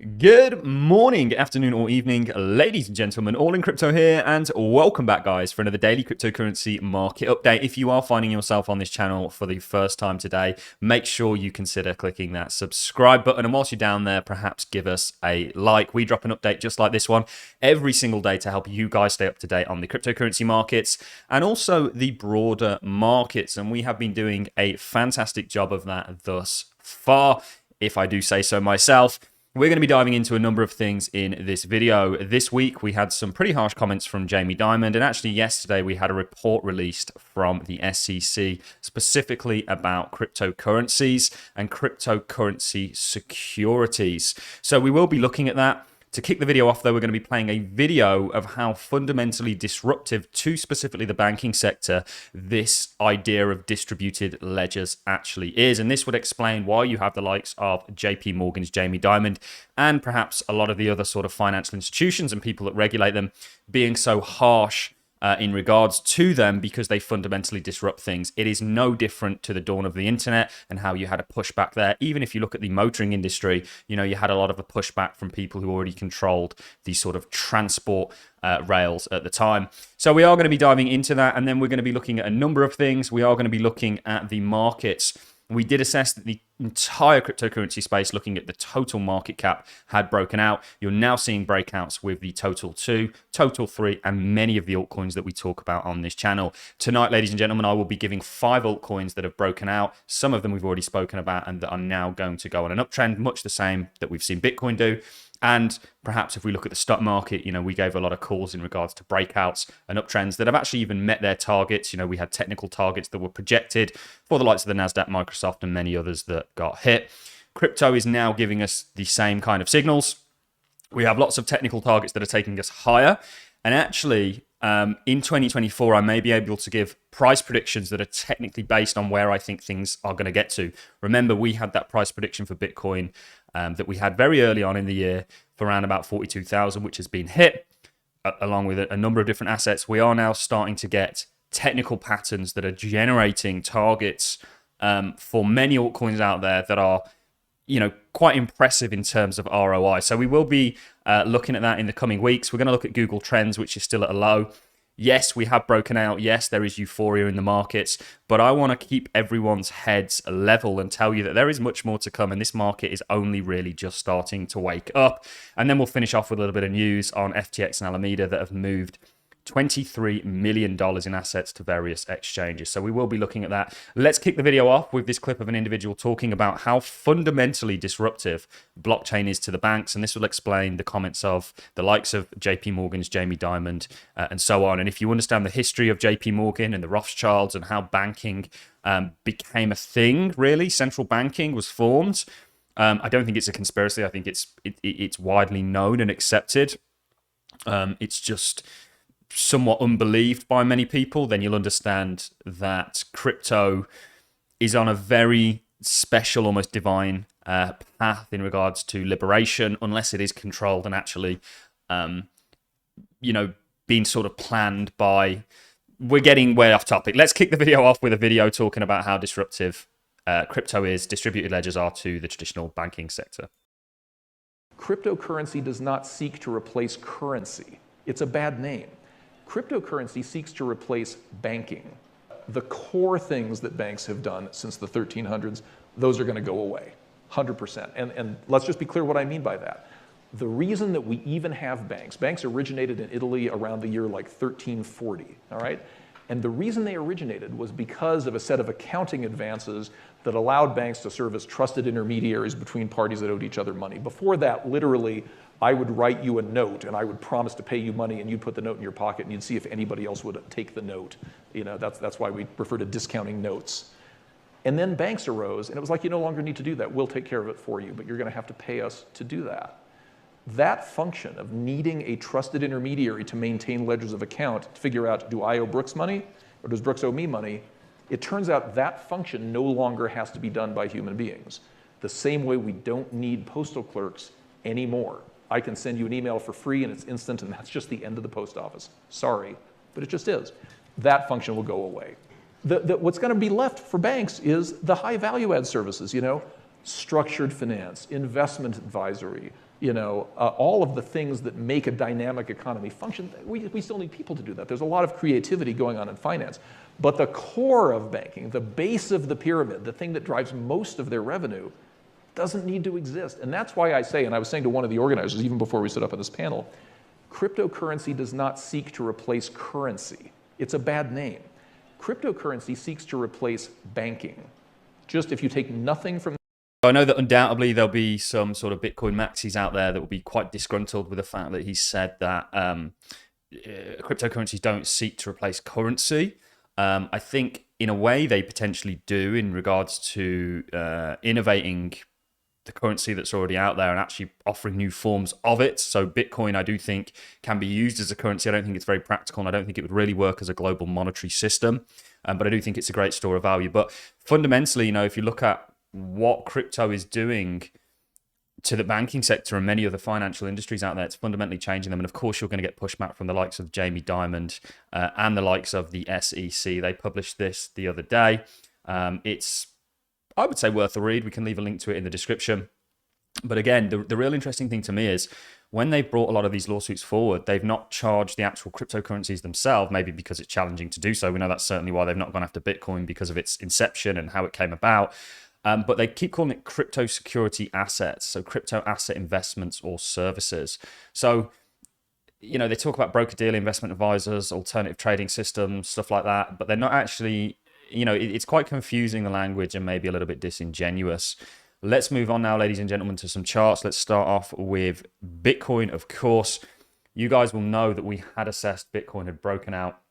Good morning, afternoon, or evening, ladies and gentlemen. Allincrypto here, and welcome back, guys, for another daily cryptocurrency market update. If you are finding yourself on this channel for the first time today, make sure you consider clicking that subscribe button. And whilst you're down there, perhaps give us a like. We drop an update just like this one every single day to help you guys stay up to date on the cryptocurrency markets and also the broader markets. And we have been doing a fantastic job of that thus far, if I do say so myself. We're going to be diving into a number of things in this video. This week, we had some pretty harsh comments from Jamie Dimon, and actually yesterday we had a report released from the SEC specifically about cryptocurrencies and cryptocurrency securities. So we will be looking at that. To kick the video off, though, we're going to be playing a video of how fundamentally disruptive to specifically the banking sector this idea of distributed ledgers actually is. And this would explain why you have the likes of JP Morgan's Jamie Dimon and perhaps a lot of the other sort of financial institutions and people that regulate them being so harsh in regards to them because they fundamentally disrupt things. It is no different to the dawn of the internet and how you had a pushback there. Even if you look at the motoring industry, you know, you had a lot of a pushback from people who already controlled these sort of transport rails at the time. So we are going to be diving into that, and then we're going to be looking at a number of things. We are going to be looking at the markets. We did assess that the entire cryptocurrency space, looking at the total market cap, had broken out. You're now seeing breakouts with the Total 2, Total 3, and many of the altcoins that we talk about on this channel. Tonight, ladies and gentlemen, I will be giving 5 altcoins that have broken out. Some of them we've already spoken about and that are now going to go on an uptrend, much the same that we've seen Bitcoin do. And perhaps if we look at the stock market, you know, we gave a lot of calls in regards to breakouts and uptrends that have actually even met their targets. You know, we had technical targets that were projected for the likes of the NASDAQ, Microsoft, and many others that got hit. Crypto is now giving us the same kind of signals. We have lots of technical targets that are taking us higher. And actually, in 2024, I may be able to give price predictions that are technically based on where I think things are going to get to. Remember, we had that price prediction for Bitcoin that we had very early on in the year for around about 42,000, which has been hit, along with a number of different assets. We are now starting to get technical patterns that are generating targets for many altcoins out there that are, you know, quite impressive in terms of ROI. So we will be looking at that in the coming weeks. We're going to look at Google Trends, which is still at a low. Yes, we have broken out. Yes, there is euphoria in the markets, but I want to keep everyone's heads level and tell you that there is much more to come, and this market is only really just starting to wake up. And then we'll finish off with a little bit of news on FTX and Alameda that have moved $23 million in assets to various exchanges. So we will be looking at that. Let's kick the video off with this clip of an individual talking about how fundamentally disruptive blockchain is to the banks. And this will explain the comments of the likes of JP Morgan's Jamie Dimon and so on. And if you understand the history of JP Morgan and the Rothschilds and how banking became a thing, really, central banking was formed. I don't think it's a conspiracy. I think it's widely known and accepted. It's just somewhat unbelieved by many people. Then you'll understand that crypto is on a very special, almost divine path in regards to liberation, unless it is controlled and actually, you know, being sort of planned by... We're getting way off topic. Let's kick the video off with a video talking about how disruptive crypto is, distributed ledgers are to the traditional banking sector. Cryptocurrency does not seek to replace currency. It's a bad name. Cryptocurrency seeks to replace banking. The core things that banks have done since the 1300s, those are going to go away, 100%. And let's just be clear what I mean by that. The reason that we even have banks originated in Italy around the year like 1340, all right? And the reason they originated was because of a set of accounting advances that allowed banks to serve as trusted intermediaries between parties that owed each other money. Before that, literally, I would write you a note and I would promise to pay you money and you'd put the note in your pocket and you'd see if anybody else would take the note. You know, that's why we refer to discounting notes. And then banks arose and it was like, you no longer need to do that. We'll take care of it for you, but you're going to have to pay us to do that. That function of needing a trusted intermediary to maintain ledgers of account to figure out, do I owe Brooks money or does Brooks owe me money? It turns out that function no longer has to be done by human beings. The same way we don't need postal clerks anymore. I can send you an email for free and it's instant and that's just the end of the post office. Sorry, but it just is. That function will go away. What's going to be left for banks is the high value add services, you know. structured finance, investment advisory, all of the things that make a dynamic economy function. We still need people to do that. There's a lot of creativity going on in finance. But the core of banking, the base of the pyramid, the thing that drives most of their revenue, doesn't need to exist. And that's why I say, and I was saying to one of the organizers even before we stood up on this panel, cryptocurrency does not seek to replace currency. It's a bad name. Cryptocurrency seeks to replace banking. Just if you take nothing from... I know that undoubtedly there'll be some sort of Bitcoin maxis out there that will be quite disgruntled with the fact that he said that cryptocurrencies don't seek to replace currency. I think in a way they potentially do in regards to innovating the currency that's already out there and actually offering new forms of it. So Bitcoin, I do think, can be used as a currency. I don't think it's very practical, and I don't think it would really work as a global monetary system. But I do think it's a great store of value. But fundamentally, if you look at what crypto is doing to the banking sector and many other financial industries out there, it's fundamentally changing them. And of course, you're going to get pushback from the likes of Jamie Dimon and the likes of the SEC. They published this the other day. It's, I would say, worth a read. We can leave a link to it in the description. But again, the real interesting thing to me is when they've brought a lot of these lawsuits forward, they've not charged the actual cryptocurrencies themselves, maybe because it's challenging to do so. We know that's certainly why they've not gone after Bitcoin, because of its inception and how it came about. But they keep calling it crypto security assets, so crypto asset investments or services. So, they talk about broker-dealer investment advisors, alternative trading systems, stuff like that, but they're not actually, it's quite confusing, the language, and maybe a little bit disingenuous. Let's move on now, ladies and gentlemen, to some charts. Let's start off with Bitcoin, of course. You guys will know that we had assessed Bitcoin had broken out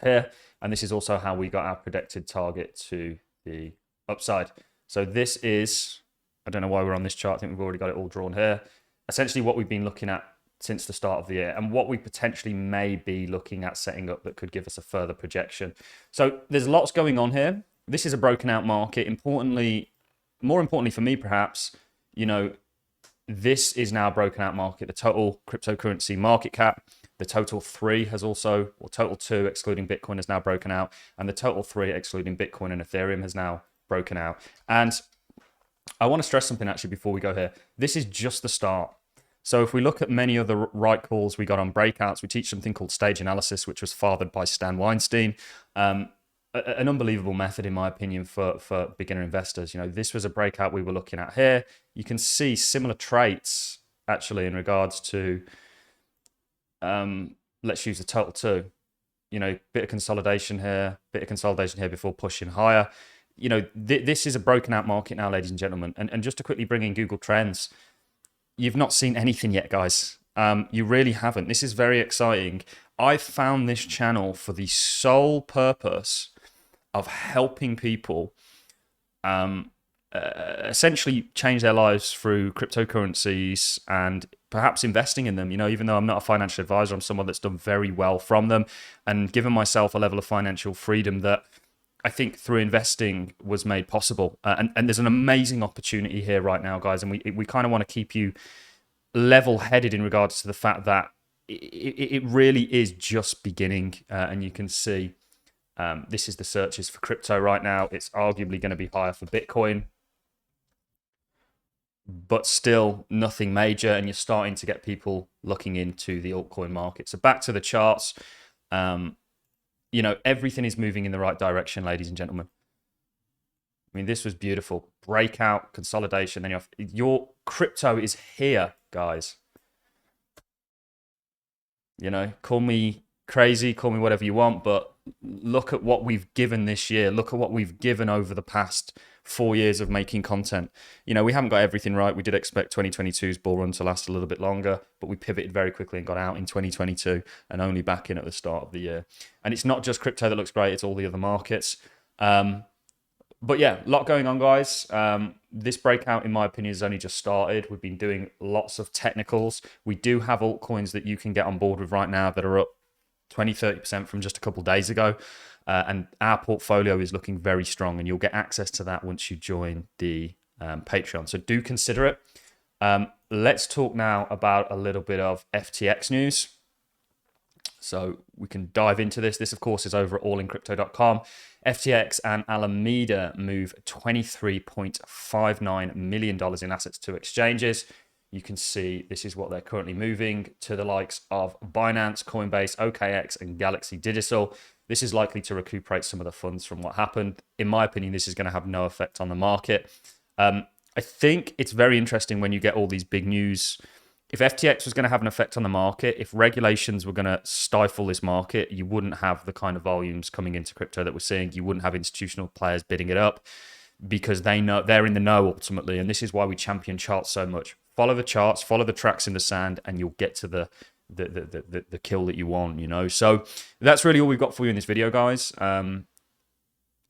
here, and this is also how we got our predicted target to the upside. So this is, I don't know why we're on this chart. I think we've already got it all drawn here. Essentially what we've been looking at since the start of the year and what we potentially may be looking at setting up that could give us a further projection. So there's lots going on here. This is a broken out market. More importantly for me, perhaps, this is now a broken out market. The total cryptocurrency market cap, the total 3 has also, or total 2 excluding Bitcoin, has now broken out. And the total 3 excluding Bitcoin and Ethereum has now broken out. And I want to stress something actually before we go here. This is just the start. So if we look at many other right calls we got on breakouts, we teach something called stage analysis, which was fathered by Stan Weinstein. An unbelievable method, in my opinion, for beginner investors. This was a breakout we were looking at here. You can see similar traits actually in regards to, let's use the total 2. Bit of consolidation here before pushing higher. This is a broken out market now, ladies and gentlemen. And just to quickly bring in Google Trends, you've not seen anything yet, guys. You really haven't. This is very exciting. I found this channel for the sole purpose of helping people essentially change their lives through cryptocurrencies and perhaps investing in them. Even though I'm not a financial advisor, I'm someone that's done very well from them and given myself a level of financial freedom that I think through investing was made possible. And there's an amazing opportunity here right now, guys. And we kind of want to keep you level-headed in regards to the fact that it really is just beginning. And you can see this is the searches for crypto right now. It's arguably going to be higher for Bitcoin, but still nothing major. And you're starting to get people looking into the altcoin market. So back to the charts. Everything is moving in the right direction, ladies and gentlemen. I mean, this was beautiful. Breakout, consolidation, then your crypto is here, guys. Call me crazy, call me whatever you want, but look at what we've given this year. Look at what we've given over the past 4 years of making content. We haven't got everything right. We did expect 2022's bull run to last a little bit longer, but we pivoted very quickly and got out in 2022 and only back in at the start of the year. And it's not just crypto that looks great, it's all the other markets. But yeah, a lot going on, guys. This breakout, in my opinion, has only just started. We've been doing lots of technicals. We do have altcoins that you can get on board with right now that are up 20-30% from just a couple of days ago. And our portfolio is looking very strong, and you'll get access to that once you join the Patreon. So do consider it. Let's talk now about a little bit of FTX news. So we can dive into this. This, of course, is over at allincrypto.com. FTX and Alameda move $23.59 million in assets to exchanges. You can see this is what they're currently moving to the likes of Binance, Coinbase, OKX, and Galaxy Digital. This is likely to recuperate some of the funds from what happened. In my opinion, this is going to have no effect on the market. I think it's very interesting when you get all these big news. If FTX was going to have an effect on the market, if regulations were going to stifle this market, you wouldn't have the kind of volumes coming into crypto that we're seeing. You wouldn't have institutional players bidding it up because they know they're in the know ultimately. And this is why we champion charts so much. Follow the charts, follow the tracks in the sand, and you'll get to the kill that you want, you know? So that's really all we've got for you in this video, guys. I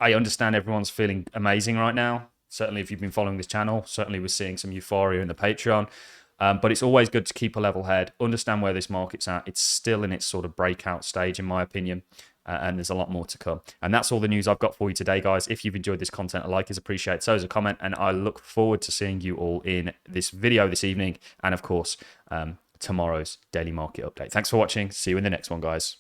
understand everyone's feeling amazing right now. Certainly if you've been following this channel, certainly we're seeing some euphoria in the Patreon. But it's always good to keep a level head, understand where this market's at. It's still in its sort of breakout stage, in my opinion, and there's a lot more to come. And that's all the news I've got for you today, guys. If you've enjoyed this content, a like is appreciated, so is a comment, and I look forward to seeing you all in this video this evening, and of course, tomorrow's daily market update. Thanks for watching. See you in the next one, guys.